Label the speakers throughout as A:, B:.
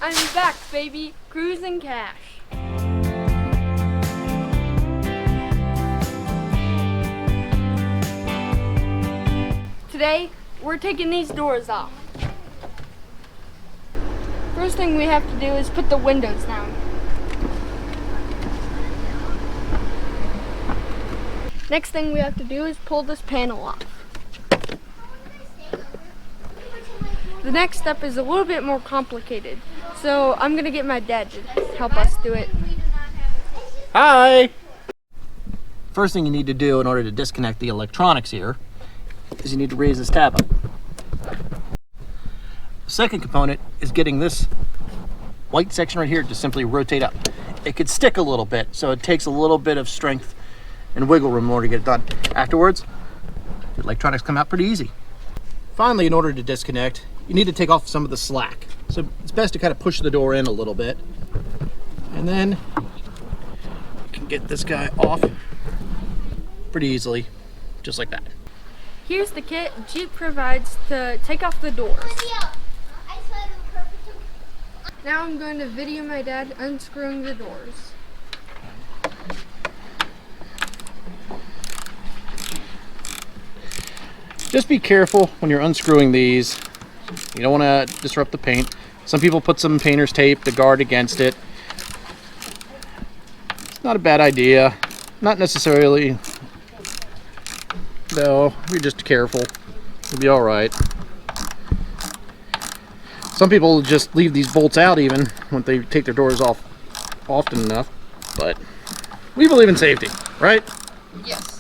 A: I'm back, baby. Cruising cash. Today, we're taking these doors off. First thing we have to do is put the windows down. Next thing we have to do is pull this panel off. The next step is a little bit more complicated, so I'm gonna get my dad to help us do it.
B: Hi! First thing you need to do in order to disconnect the electronics here is you need to raise this tab up. The second component is getting this white section right here to simply rotate up. It could stick a little bit, so it takes a little bit of strength and wiggle room in order to get it done. Afterwards, the electronics come out pretty easy. Finally, in order to disconnect, you need to take off some of the slack. So it's best to kind of push the door in a little bit. And then you can get this guy off pretty easily, just like that.
A: Here's the kit Jeep provides to take off the doors. Now I'm going to video my dad unscrewing the doors.
B: Just be careful when you're unscrewing these. You don't want to disrupt the paint. Some people put some painter's tape to guard against it. It's not a bad idea. Not necessarily. No, if you're just careful, you'll be alright. Some people just leave these bolts out even when they take their doors off often enough. But we believe in safety, right?
A: Yes.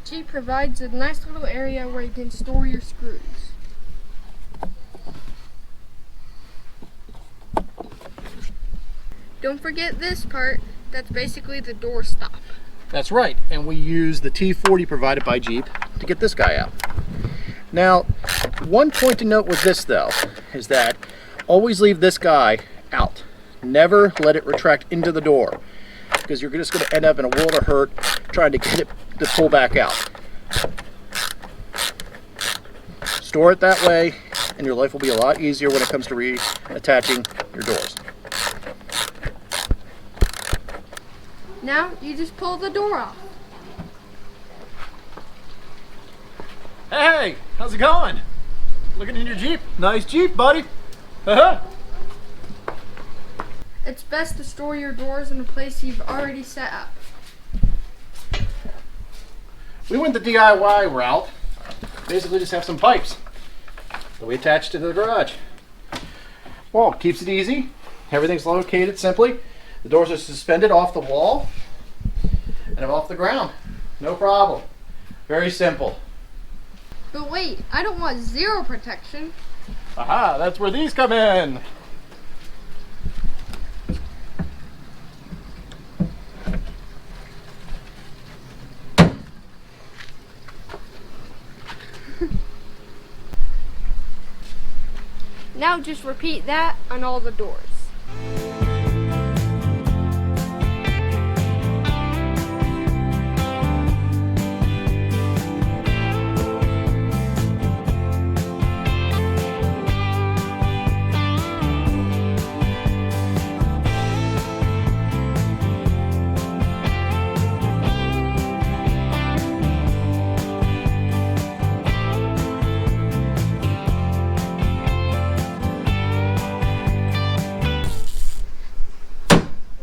A: Jeep provides a nice little area where you can store your screws. Don't forget this part, that's basically the door stop.
B: That's right, and we use the T40 provided by Jeep to get this guy out. Now, one point to note with this though, is that always leave this guy out. Never let it retract into the door, because you're just going to end up in a world of hurt trying to get it to pull back out. Store it that way, and your life will be a lot easier when it comes to reattaching your doors.
A: Now you just pull the door off.
B: Hey, how's it going? Looking in your Jeep? Nice Jeep, buddy.
A: It's best to store your doors in a place you've already set up.
B: We went the DIY route. Basically just have some pipes that we attach to the garage. Well, keeps it easy. Everything's located simply. The doors are suspended off the wall and off the ground. No problem. Very simple.
A: But wait, I don't want zero protection.
B: Aha, that's where these come in.
A: Now just repeat that on all the doors.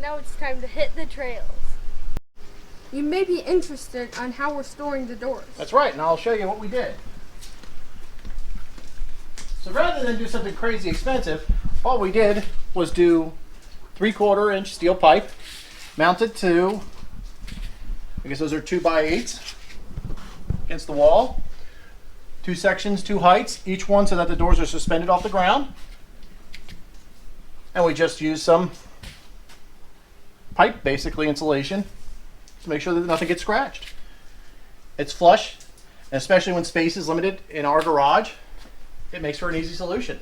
A: Now it's time to hit the trails. You may be interested on how we're storing the doors.
B: That's right, and I'll show you what we did. So rather than do something crazy expensive, all we did was do 3/4 inch steel pipe mounted to, I guess those are 2x8s against the wall. 2 sections, 2 heights, each one so that the doors are suspended off the ground. And we just used some pipe, basically insulation, to make sure that nothing gets scratched. It's flush, and especially when space is limited in our garage, it makes for an easy solution.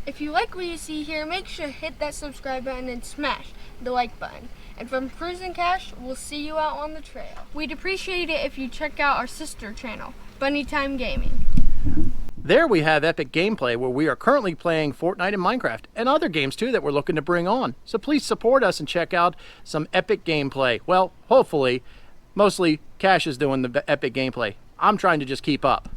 A: If you like what you see here, make sure to hit that subscribe button and smash the like button. And from Cruising Cash, we'll see you out on the trail. We'd appreciate it if you check out our sister channel, Bunny Time Gaming.
B: There we have epic gameplay where we are currently playing Fortnite and Minecraft and other games too that we're looking to bring on. So please support us and check out some epic gameplay. Well, hopefully, mostly Cash is doing the epic gameplay. I'm trying to just keep up.